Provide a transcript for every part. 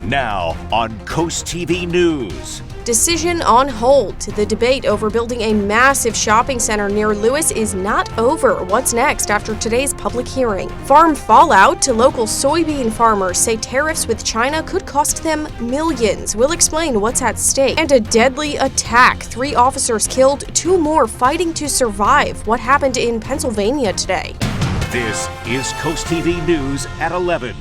Now on CoastTV News. Decision on hold. The debate over building a massive shopping center near Lewes is not over. What's next after today's public hearing? Farm fallout. Local soybean farmers say tariffs with China could cost them millions. We'll explain what's at stake. And a deadly attack. 3 officers killed, 2 more fighting to survive. What happened in Pennsylvania today? This is CoastTV News at 11.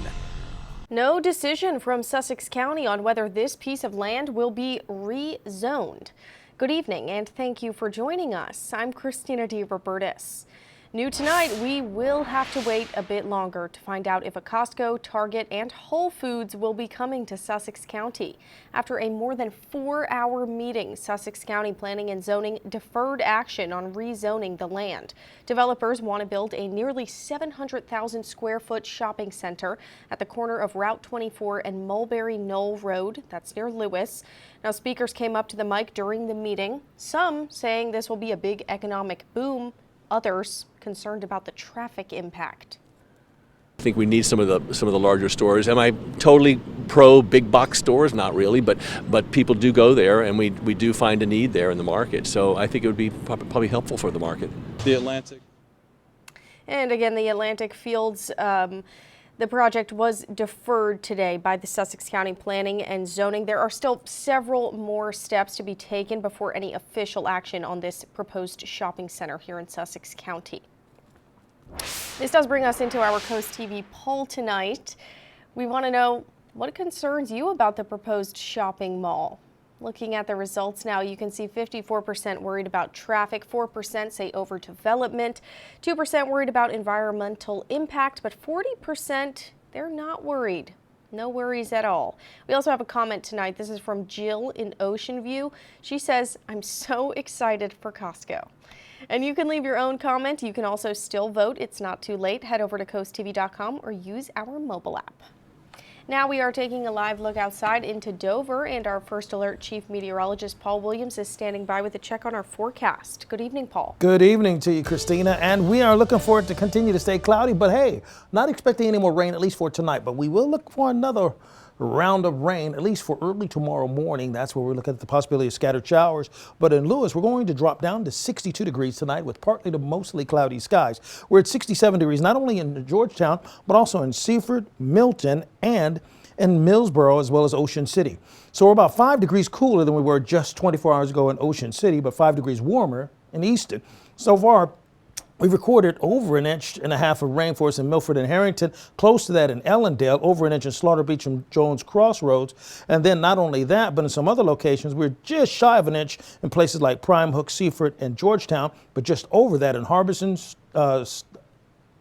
No decision from Sussex County on whether this piece of land will be rezoned. Good evening and thank you for joining us. I'm Christina DeRobertis. New tonight, we will have to wait a bit longer to find out if a Costco, Target, and Whole Foods will be coming to Sussex County. After a more than 4-hour meeting, Sussex County Planning and Zoning deferred action on rezoning the land. Developers want to build a nearly 700,000 square foot shopping center at the corner of Route 24 and Mulberry Knoll Road. That's near Lewes. Now, speakers came up to the mic during the meeting, some saying this will be a big economic boom, others concerned about the traffic impact. I think we need some of the larger stores. Am I totally pro big box stores? Not really, but people do go there, and we do find a need there in the market. So I think it would be probably helpful for the market. The Atlantic. And again, the Atlantic Fields. The project was deferred today by the Sussex County Planning and Zoning. There are still several more steps to be taken before any official action on this proposed shopping center here in Sussex County. This does bring us into our CoastTV poll tonight. We want to know what concerns you about the proposed shopping mall. Looking at the results now, you can see 54% worried about traffic, 4% say overdevelopment, 2% worried about environmental impact, but 40% they're not worried. No worries at all. We also have a comment tonight. This is from Jill in Ocean View. She says, "I'm so excited for Costco." And you can leave your own comment. You can also still vote. It's not too late. Head over to coasttv.com or use our mobile app. Now we are taking a live look outside into Dover, and our First Alert Chief Meteorologist Paul Williams is standing by with a check on our forecast. Good evening, Paul. Good evening to you, Christina, and we are looking for it to continue to stay cloudy, but hey, not expecting any more rain, at least for tonight, but we will look for another round of rain, at least for early tomorrow morning. That's where we're looking at the possibility of scattered showers. But in Lewes, we're going to drop down to 62 degrees tonight with partly to mostly cloudy skies. We're at 67 degrees, not only in Georgetown, but also in Seaford, Milton, and in Millsboro, as well as Ocean City. So we're about 5 degrees cooler than we were just 24 hours ago in Ocean City, but 5 degrees warmer in Easton. So far, we've recorded over 1.5 inches of rain for us in Milford and Harrington, close to that in Ellendale, over 1 inch in Slaughter Beach and Jones Crossroads. And then not only that, but in some other locations, we're just shy of 1 inch in places like Prime Hook, Seaford, and Georgetown, but just over that in Harbison,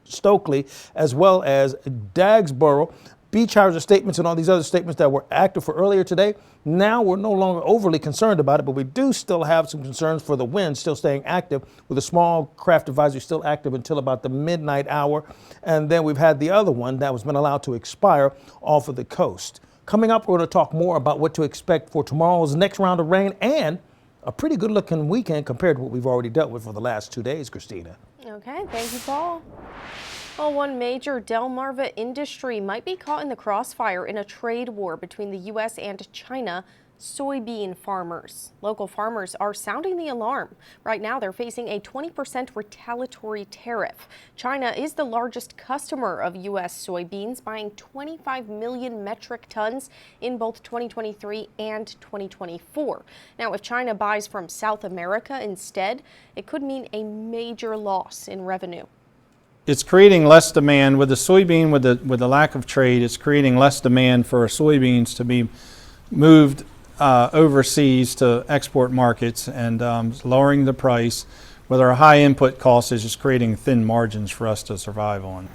Stokely, as well as Dagsboro. Beach houses statements and all these other statements that were active for earlier today. Now we're no longer overly concerned about it, but we do still have some concerns for the wind still staying active, with a small craft advisory still active until about the midnight hour. And then we've had the other one that was been allowed to expire off of the coast. Coming up, we're going to talk more about what to expect for tomorrow's next round of rain and a pretty good looking weekend compared to what we've already dealt with for the last 2 days, Christina. Okay, thank you, Paul. Well, one major Delmarva industry might be caught in the crossfire in a trade war between the U.S. and China. Soybean farmers. Local farmers are sounding the alarm. Right now, they're facing a 20% retaliatory tariff. China is the largest customer of U.S. soybeans, buying 25 million metric tons in both 2023 and 2024. Now, if China buys from South America instead, it could mean a major loss in revenue. It's creating less demand with the soybean, with the lack of trade. It's creating less demand for soybeans to be moved overseas to export markets, and lowering the price with our high input costs is just creating thin margins for us to survive on.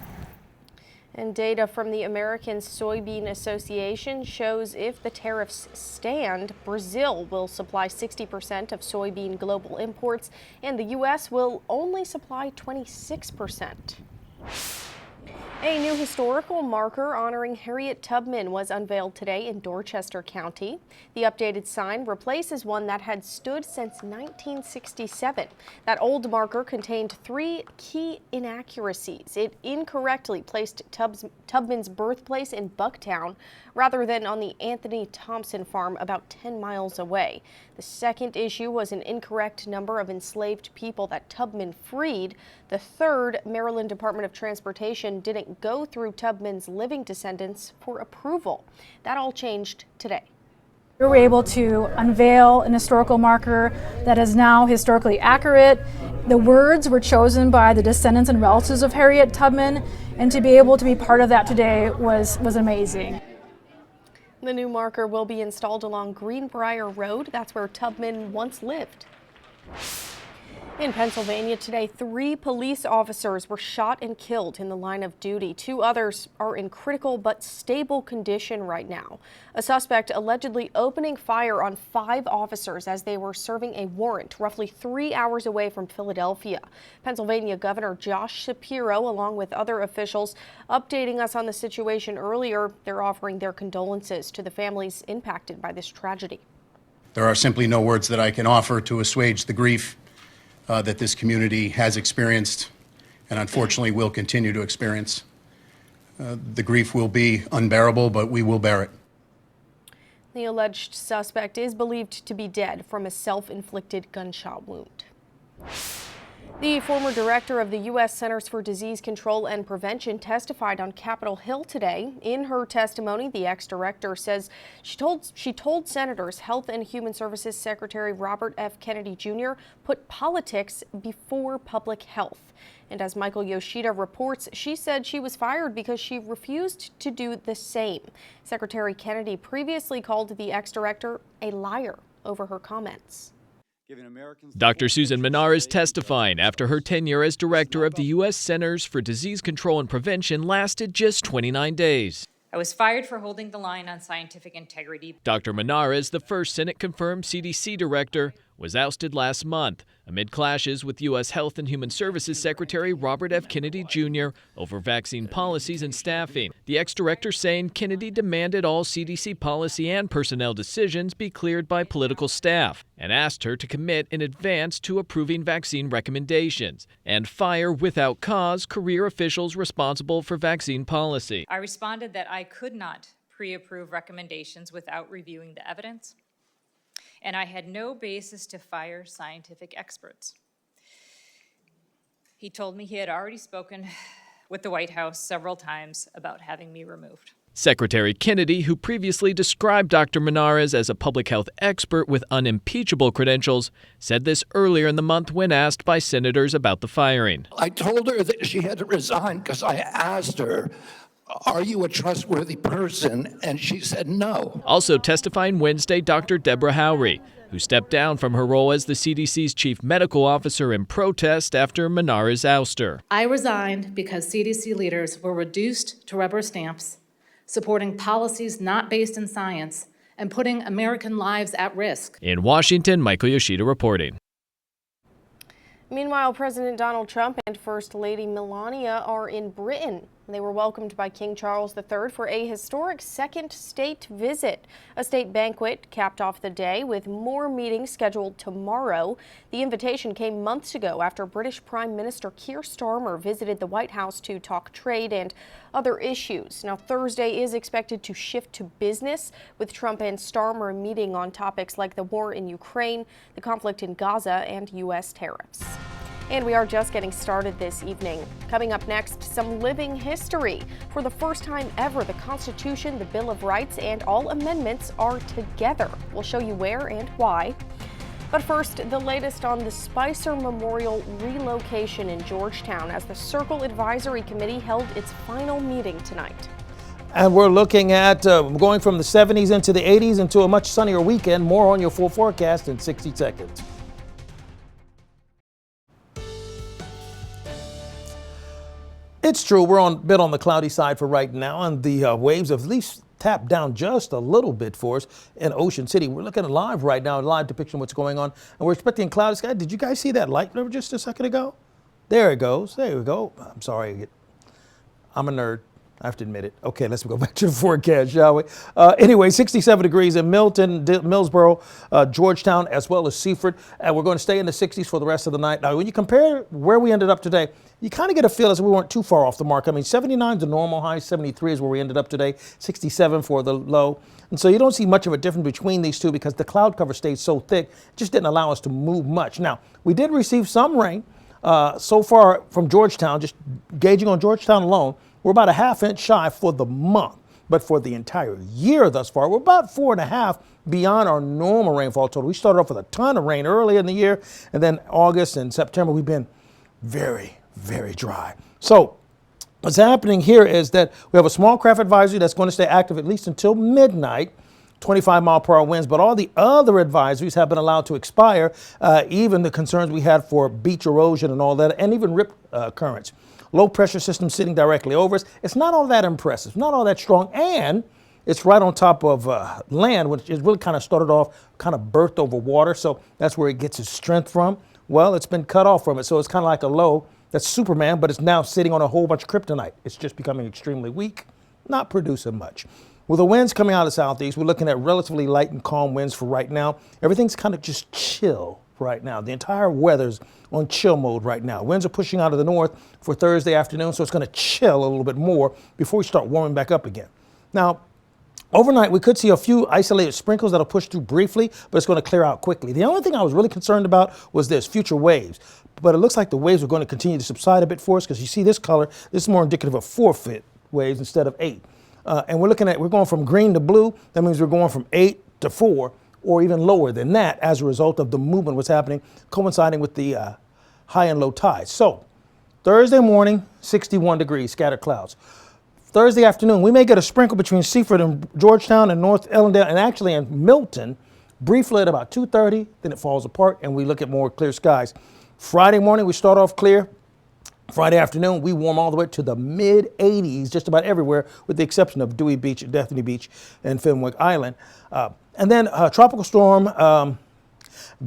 And data from the American Soybean Association shows if the tariffs stand, Brazil will supply 60% of soybean global imports, and the U.S. will only supply 26%. A new historical marker honoring Harriet Tubman was unveiled today in Dorchester County. The updated sign replaces one that had stood since 1967. That old marker contained 3 key inaccuracies. It incorrectly placed Tubman's birthplace in Bucktown rather than on the Anthony Thompson farm about 10 miles away. The second issue was an incorrect number of enslaved people that Tubman freed. The third, Maryland Department of Transportation didn't go through Tubman's living descendants for approval. That all changed today. We were able to unveil an historical marker that is now historically accurate. The words were chosen by the descendants and relatives of Harriet Tubman, and to be able to be part of that today was amazing. The new marker will be installed along Greenbrier Road. That's where Tubman once lived. In Pennsylvania today, 3 police officers were shot and killed in the line of duty. 2 others are in critical but stable condition right now. A suspect allegedly opening fire on 5 officers as they were serving a warrant roughly 3 hours away from Philadelphia. Pennsylvania Governor Josh Shapiro, along with other officials, updating us on the situation earlier. They're offering their condolences to the families impacted by this tragedy. There are simply no words that I can offer to assuage the grief that this community has experienced and unfortunately will continue to experience. The grief will be unbearable, but we will bear it. The alleged suspect is believed to be dead from a self-inflicted gunshot wound. The former director of the U.S. Centers for Disease Control and Prevention testified on Capitol Hill today. In her testimony, the ex-director says she told senators Health and Human Services Secretary Robert F. Kennedy Jr. put politics before public health. And as Michael Yoshida reports, she said she was fired because she refused to do the same. Secretary Kennedy previously called the ex-director a liar over her comments. Dr. Susan Manar is testifying after her tenure as director of the U.S. Centers for Disease Control and Prevention lasted just 29 days. I was fired for holding the line on scientific integrity. Dr. Manar, as the first Senate-confirmed CDC director, was ousted last month amid clashes with U.S. Health and Human Services Secretary Robert F. Kennedy Jr. over vaccine policies and staffing. The ex-director saying Kennedy demanded all CDC policy and personnel decisions be cleared by political staff and asked her to commit in advance to approving vaccine recommendations and fire without cause career officials responsible for vaccine policy. I responded that I could not pre-approve recommendations without reviewing the evidence, and I had no basis to fire scientific experts. He told me he had already spoken with the White House several times about having me removed. Secretary Kennedy, who previously described Dr. Menares as a public health expert with unimpeachable credentials, said this earlier in the month when asked by senators about the firing. I told her that she had to resign because I asked her, "Are you a trustworthy person?" And she said no. Also testifying Wednesday, Dr. Deborah Howry, who stepped down from her role as the CDC's chief medical officer in protest after Menares' ouster. I resigned because CDC leaders were reduced to rubber stamps, supporting policies not based in science, and putting American lives at risk. In Washington, Michael Yoshida reporting. Meanwhile, President Donald Trump and First Lady Melania are in Britain. They were welcomed by King Charles III for a historic second state visit. A state banquet capped off the day with more meetings scheduled tomorrow. The invitation came months ago after British Prime Minister Keir Starmer visited the White House to talk trade and other issues. Now, Thursday is expected to shift to business, with Trump and Starmer meeting on topics like the war in Ukraine, the conflict in Gaza, and U.S. tariffs. And we are just getting started this evening. Coming up next, some living history. For the first time ever, the Constitution, the Bill of Rights, and all amendments are together. We'll show you where and why. But first, the latest on the Spicer Memorial relocation in Georgetown as the Circle Advisory Committee held its final meeting tonight. And we're looking at going from the 70s into the 80s into a much sunnier weekend. More on your full forecast in 60 seconds. It's true, we're a bit on the cloudy side for right now, and the waves have at least tapped down just a little bit for us in Ocean City. We're looking at live right now, a live depiction of what's going on, and we're expecting cloudy sky. Did you guys see that light just a second ago? There it goes. There we go. I'm sorry. I'm a nerd. I have to admit it. Okay, let's go back to the forecast, shall we? Anyway, 67 degrees in Milton, Millsboro, Georgetown, as well as Seaford. And we're going to stay in the 60s for the rest of the night. Now, when you compare where we ended up today, you kind of get a feel as we weren't too far off the mark. I mean, 79 is the normal high, 73 is where we ended up today, 67 for the low. And so you don't see much of a difference between these two because the cloud cover stayed so thick, it just didn't allow us to move much. Now, we did receive some rain so far from Georgetown, just gauging on Georgetown alone. We're about a ½ inch shy for the month, but for the entire year thus far, we're about 4.5 beyond our normal rainfall total. We started off with a ton of rain early in the year, and then August and September, we've been very, very dry. So what's happening here is that we have a small craft advisory that's going to stay active at least until midnight, 25-mile-per-hour winds, but all the other advisories have been allowed to expire, even the concerns we had for beach erosion and all that, and even rip currents. Low pressure system sitting directly over us. It's not all that impressive, not all that strong, and it's right on top of land, which is really kind of started off, kind of birthed over water, so that's where it gets its strength from. Well, it's been cut off from it, so it's kind of like a low that's Superman, but it's now sitting on a whole bunch of kryptonite. It's just becoming extremely weak, not producing much. With the winds coming out of the southeast, we're looking at relatively light and calm winds for right now. Everything's kind of just chill right now. The entire weather's on chill mode right now. Winds are pushing out of the north for Thursday afternoon, so it's going to chill a little bit more before we start warming back up again. Now, overnight, we could see a few isolated sprinkles that'll push through briefly, but it's going to clear out quickly. The only thing I was really concerned about was this, future waves. But it looks like the waves are going to continue to subside a bit for us because you see this color, this is more indicative of 4-foot waves instead of 8. And we're going from green to blue. That means we're going from 8 to 4 or even lower than that as a result of the movement what's happening coinciding with the high and low tides. So Thursday morning, 61 degrees, scattered clouds. Thursday afternoon, we may get a sprinkle between Seaford and Georgetown and North Ellendale and actually in Milton, briefly at about 2:30, then it falls apart and we look at more clear skies. Friday morning, we start off clear. Friday afternoon, we warm all the way to the mid-80s just about everywhere with the exception of Dewey Beach, Bethany Beach, and Fenwick Island. And then tropical storm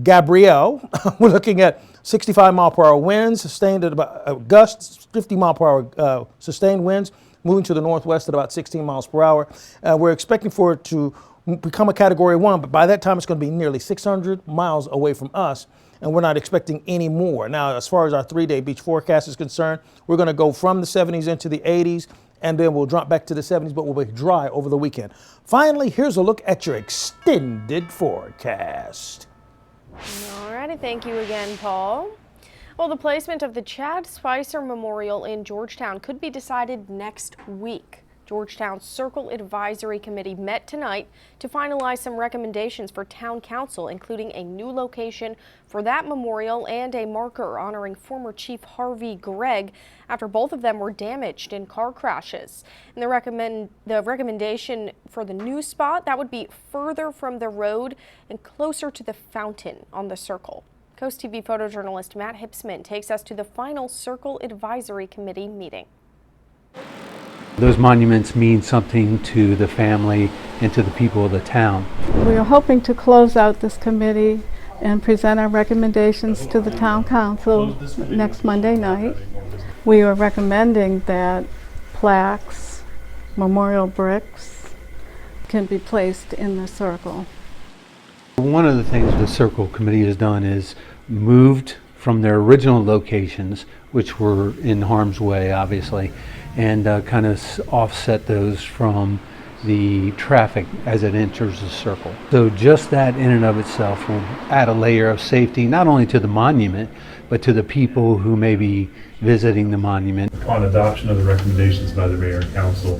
Gabrielle, we're looking at 65-mile-per-hour winds, sustained at about gusts, 50-mile-per-hour sustained winds, moving to the northwest at about 16 miles per hour. We're expecting for it to become a Category 1, but by that time it's going to be nearly 600 miles away from us, and we're not expecting any more. Now, as far as our 3-day beach forecast is concerned, we're going to go from the 70s into the 80s, and then we'll drop back to the 70s, but we'll be dry over the weekend. Finally, here's a look at your extended forecast. All righty, thank you again, Paul. Well, the placement of the Chad Spicer Memorial in Georgetown could be decided next week. Georgetown's Circle Advisory Committee met tonight to finalize some recommendations for Town Council, including a new location for that memorial and a marker honoring former Chief Harvey Gregg after both of them were damaged in car crashes. And the recommendation for the new spot, that would be further from the road and closer to the fountain on the Circle. CoastTV photojournalist Matt Hipsman takes us to the final Circle Advisory Committee meeting. Those monuments mean something to the family and to the people of the town. We are hoping to close out this committee and present our recommendations to the Town Council next Monday night. We are recommending that plaques, memorial bricks can be placed in the circle. One of the things the Circle Committee has done is moved from their original locations, which were in harm's way, obviously, and kind of offset those from the traffic as it enters the circle. So just that in and of itself will add a layer of safety, not only to the monument, but to the people who may be visiting the monument. Upon adoption of the recommendations by the mayor and council,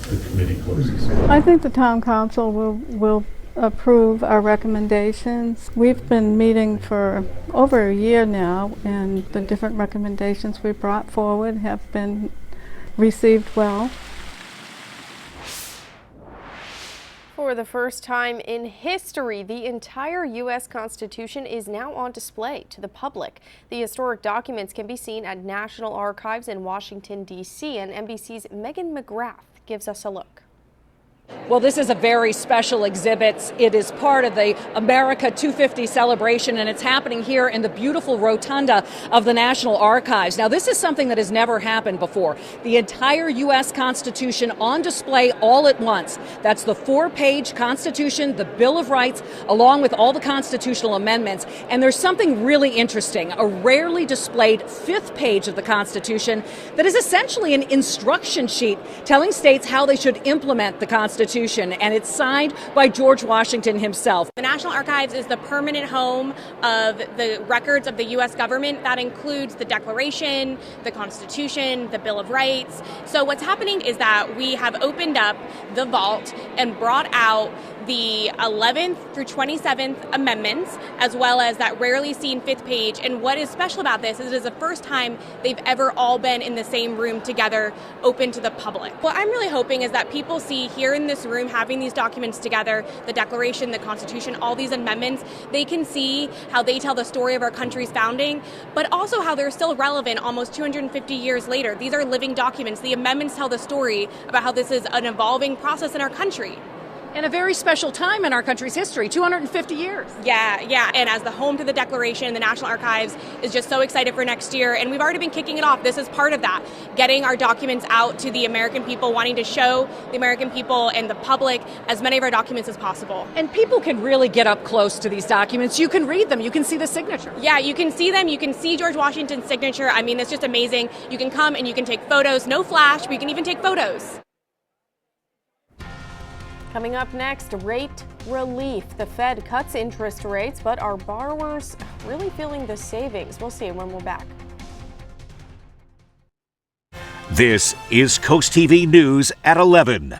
the committee closes. I think the Town Council will approve our recommendations. We've been meeting for over a year now, and the different recommendations we brought forward have been received well. For the first time in history, the entire U.S. Constitution is now on display to the public. The historic documents can be seen at National Archives in Washington, D.C., and NBC's Megan McGrath gives us a look. Well, this is a very special exhibit. It is part of the America 250 celebration, and it's happening here in the beautiful rotunda of the National Archives. Now, this is something that has never happened before. The entire U.S. Constitution on display all at once. That's the 4-page Constitution, the Bill of Rights, along with all the constitutional amendments. And there's something really interesting, a rarely displayed 5th page of the Constitution that is essentially an instruction sheet telling states how they should implement the Constitution. And it's signed by George Washington himself. The National Archives is the permanent home of the records of the U.S. government. That includes the Declaration, the Constitution, the Bill of Rights. So what's happening is that we have opened up the vault and brought out the 11th through 27th amendments, as well as that rarely seen 5th page. And what is special about this is it is the first time they've ever all been in the same room together, open to the public. What I'm really hoping is that people see here in this room, having these documents together, the Declaration, the Constitution, all these amendments, they can see how they tell the story of our country's founding, but also how they're still relevant almost 250 years later. These are living documents. The amendments tell the story about how this is an evolving process in our country. And a very special time in our country's history, 250 years. Yeah. And as the home to the Declaration, the National Archives is just so excited for next year. And we've already been kicking it off. This is part of that, getting our documents out to the American people, wanting to show the American people and the public as many of our documents as possible. And people can really get up close to these documents. You can read them. You can see the signature. Yeah, you can see them. You can see George Washington's signature. I mean, it's just amazing. You can come and you can take photos. No flash, but you can even take photos. Coming up next, rate relief. The Fed cuts interest rates, but are borrowers really feeling the savings? We'll see when we're back. This is CoastTV News at 11.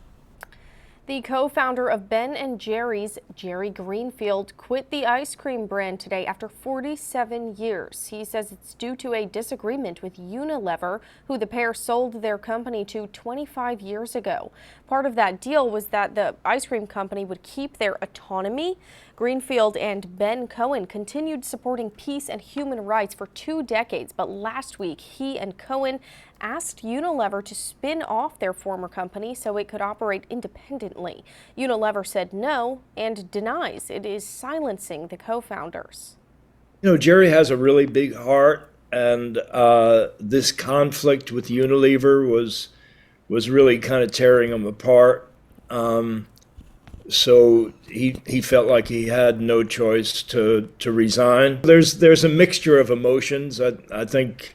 The co-founder of Ben & Jerry's, Jerry Greenfield, quit the ice cream brand today after 47 years. He says it's due to a disagreement with Unilever, who the pair sold their company to 25 years ago. Part of that deal was that the ice cream company would keep their autonomy. Greenfield and Ben Cohen continued supporting peace and human rights for 2 decades, but last week he and Cohen asked Unilever to spin off their former company so it could operate independently. Unilever said no and denies it is silencing the co-founders. You know, Jerry has a really big heart, and this conflict with Unilever was really kind of tearing him apart. So he felt like he had no choice to resign. There's a mixture of emotions. I think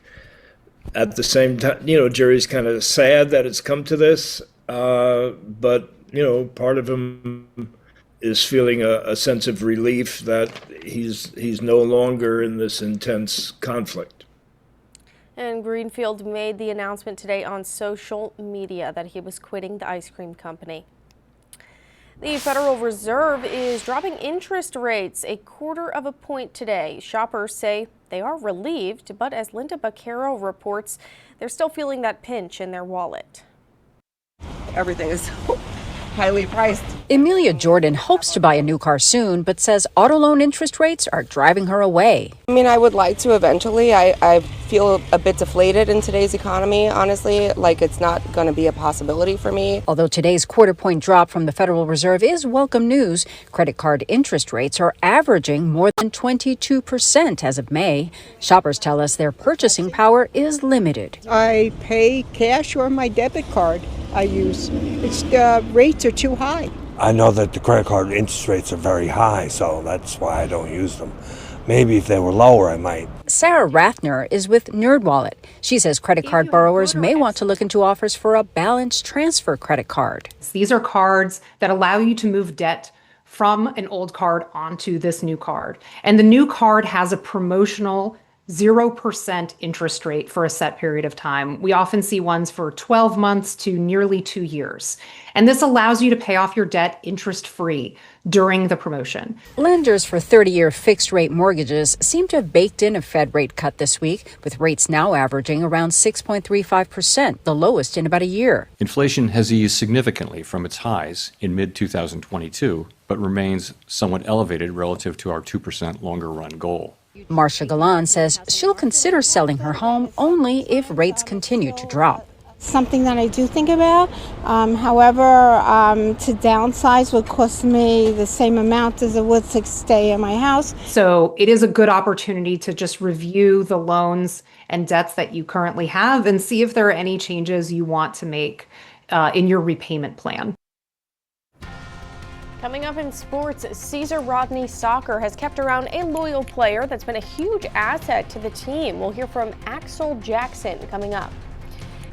at the same time, you know, Jerry's kind of sad that it's come to this, but, you know, part of him is feeling a sense of relief that he's no longer in this intense conflict. And Greenfield made the announcement today on social media that he was quitting the ice cream company. The Federal Reserve is dropping interest rates 1/4 point today. Shoppers say they are relieved, but as Linda Baccaro reports, they're still feeling that pinch in their wallet. Everything is so highly priced. Emilia Jordan hopes to buy a new car soon, but says auto loan interest rates are driving her away. I mean, I would like to eventually. I feel a bit deflated in today's economy, honestly, like it's not going to be a possibility for me. Although today's 1/4 point drop from the Federal Reserve is welcome news, credit card interest rates are averaging more than 22% as of May. Shoppers tell us their purchasing power is limited. I pay cash or my debit card I use. The rates are too high. I know that the credit card interest rates are very high, so that's why I don't use them. Maybe if they were lower, I might. Sarah Rathner is with NerdWallet. She says credit card borrowers may want to look into offers for a balance transfer credit card. These are cards that allow you to move debt from an old card onto this new card. And the new card has a promotional 0% interest rate for a set period of time. We often see ones for 12 months to nearly 2 years. And this allows you to pay off your debt interest-free during the promotion. Lenders for 30-year fixed-rate mortgages seem to have baked in a Fed rate cut this week, with rates now averaging around 6.35%, the lowest in about a year. Inflation has eased significantly from its highs in mid-2022, but remains somewhat elevated relative to our 2% longer-run goal. Marcia Galan says she'll consider selling her home only if rates continue to drop. Something that I do think about. However, to downsize would cost me the same amount as it would to stay in my house. So it is a good opportunity to just review the loans and debts that you currently have and see if there are any changes you want to make in your repayment plan. Coming up in sports, Caesar Rodney Soccer has kept around a loyal player that's been a huge asset to the team. We'll hear from Axel Jackson coming up.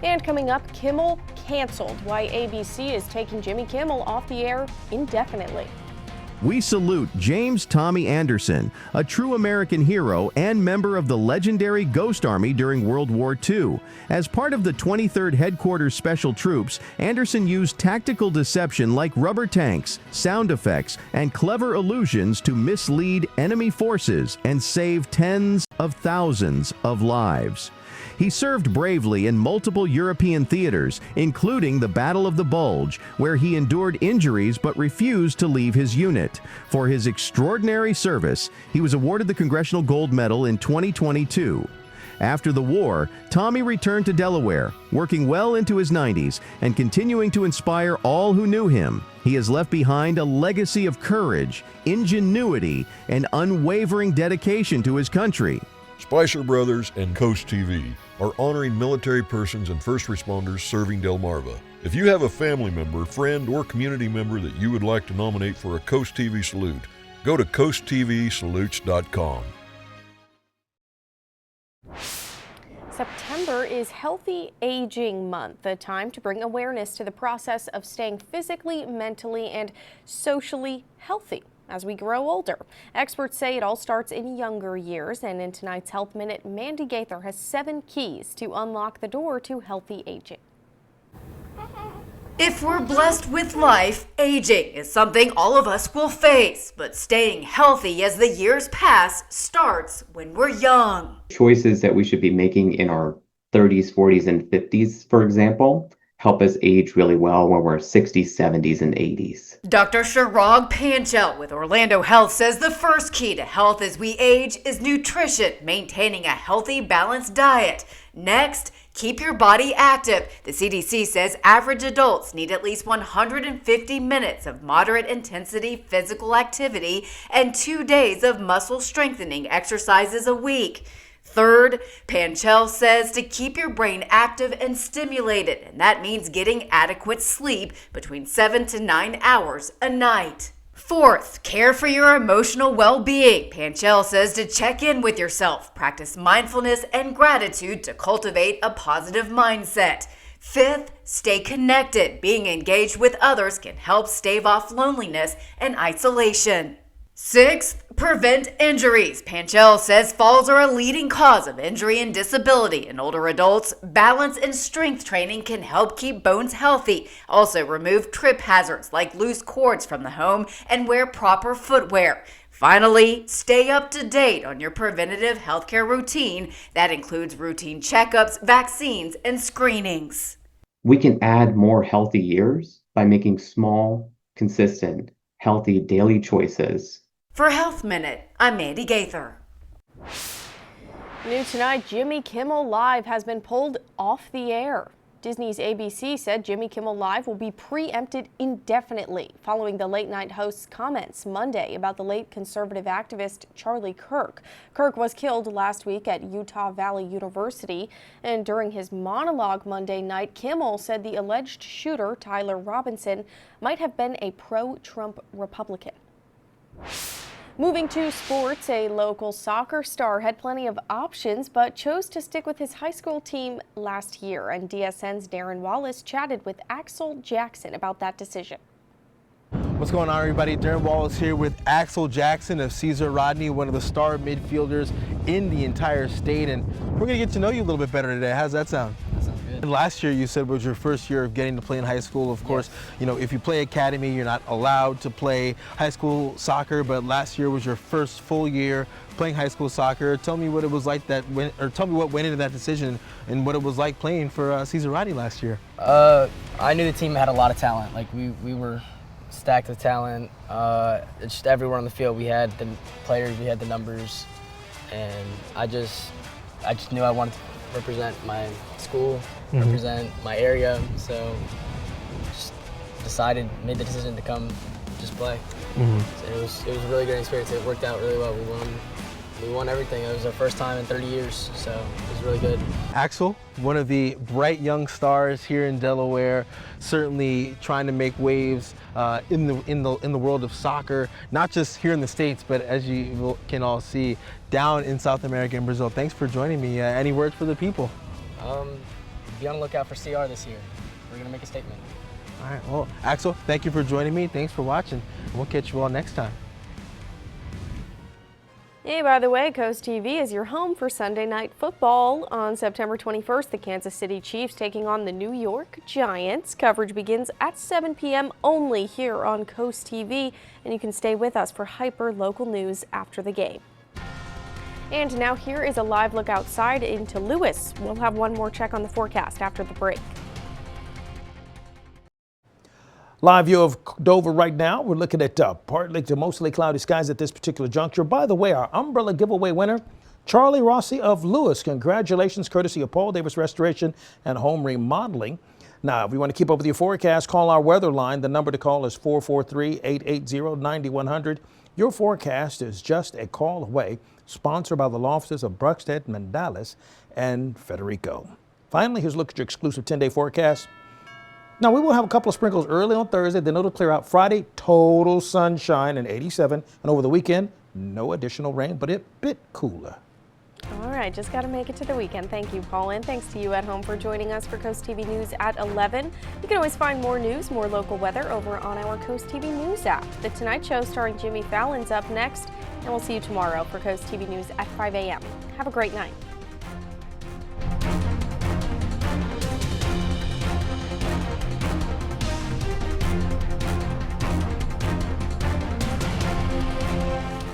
And coming up, Kimmel canceled. Why ABC is taking Jimmy Kimmel off the air indefinitely. We salute James Tommy Anderson, a true American hero and member of the legendary Ghost Army during World War II. As part of the 23rd Headquarters Special Troops, Anderson used tactical deception like rubber tanks, sound effects, and clever illusions to mislead enemy forces and save tens of thousands of lives. He served bravely in multiple European theaters, including the Battle of the Bulge, where he endured injuries but refused to leave his unit. For his extraordinary service, he was awarded the Congressional Gold Medal in 2022. After the war, Tommy returned to Delaware, working well into his 90s and continuing to inspire all who knew him. He has left behind a legacy of courage, ingenuity, and unwavering dedication to his country. Spicer Brothers and CoastTV are honoring military persons and first responders serving Delmarva. If you have a family member, friend, or community member that you would like to nominate for a CoastTV salute, go to coasttvsalutes.com. September is Healthy Aging Month, a time to bring awareness to the process of staying physically, mentally, and socially healthy as we grow older. Experts say it all starts in younger years, and in tonight's Health Minute, Mandy Gaither has 7 keys to unlock the door to healthy aging. If we're blessed with life, aging is something all of us will face, but staying healthy as the years pass starts when we're young. Choices that we should be making in our 30s, 40s, and 50s, for example, help us age really well when we're 60s, 70s, and 80s. Dr. Chirag Panchal with Orlando Health says the first key to health as we age is nutrition, maintaining a healthy, balanced diet. Next, keep your body active. The CDC says average adults need at least 150 minutes of moderate intensity physical activity and 2 days of muscle strengthening exercises a week. Third, Panchal says to keep your brain active and stimulated, and that means getting adequate sleep between 7 to 9 hours a night. Fourth, care for your emotional well-being. Panchal says to check in with yourself, practice mindfulness and gratitude to cultivate a positive mindset. Fifth, stay connected. Being engaged with others can help stave off loneliness and isolation. Sixth, prevent injuries. Panchal says falls are a leading cause of injury and disability in older adults. Balance and strength training can help keep bones healthy. Also, remove trip hazards like loose cords from the home and wear proper footwear. Finally, stay up to date on your preventative healthcare routine. That includes routine checkups, vaccines, and screenings. We can add more healthy years by making small, consistent, healthy daily choices. For Health Minute, I'm Mandy Gaither. New tonight, Jimmy Kimmel Live has been pulled off the air. Disney's ABC said Jimmy Kimmel Live will be preempted indefinitely following the late-night host's comments Monday about the late conservative activist Charlie Kirk. Kirk was killed last week at Utah Valley University, and during his monologue Monday night, Kimmel said the alleged shooter, Tyler Robinson, might have been a pro-Trump Republican. Moving to sports, a local soccer star had plenty of options but chose to stick with his high school team last year, and DSN's Darren Wallace chatted with Axel Jackson about that decision. What's going on, everybody? Darren Wallace here with Axel Jackson of Caesar Rodney, one of the star midfielders in the entire state, and we're going to get to know you a little bit better today. How's that sound? That sounds good. Last year you said was your first year of getting to play in high school. Of course, you know, if you play academy, you're not allowed to play high school soccer, but last year was your first full year playing high school soccer. Tell me what it was like tell me what went into that decision and what it was like playing for Caesar Rodney last year. I knew the team had a lot of talent. Like we were stacked with talent. It's just everywhere on the field. We had the players, we had the numbers, and I just knew I wanted to represent my school represent my area. So just made the decision to come just play. So it was a really great experience. It worked out really well. We won everything. It was our first time in 30 years, so it was really good. Axel, one of the bright young stars here in Delaware, certainly trying to make waves in the world of soccer, not just here in the States, but as you can all see, down in South America and Brazil. Thanks for joining me. Any words for the people? Be on the lookout for CR this year. We're gonna make a statement. All right, well, Axel, thank you for joining me. Thanks for watching. We'll catch you all next time. Hey, by the way, Coast TV is your home for Sunday Night Football. On September 21st, the Kansas City Chiefs taking on the New York Giants. Coverage begins at 7 p.m. only here on Coast TV, and you can stay with us for hyper-local news after the game. And now here is a live look outside into Lewes. We'll have one more check on the forecast after the break. Live view of Dover right now. We're looking at partly to mostly cloudy skies at this particular juncture. By the way, our umbrella giveaway winner, Charlie Rossi of Lewes. Congratulations, courtesy of Paul Davis Restoration and Home Remodeling. Now, if you want to keep up with your forecast, call our weather line. The number to call is 443-880-9100. Your forecast is just a call away. Sponsored by the law offices of Bruxted, Mendalis, and Federico. Finally, here's a look at your exclusive 10-day forecast. Now, we will have a couple of sprinkles early on Thursday, then it'll clear out Friday, total sunshine and 87. And over the weekend, no additional rain, but a bit cooler. All right, just got to make it to the weekend. Thank you, Paul, and thanks to you at home for joining us for Coast TV News at 11. You can always find more news, more local weather over on our Coast TV News app. The Tonight Show starring Jimmy Fallon's up next, and we'll see you tomorrow for Coast TV News at 5 a.m. Have a great night.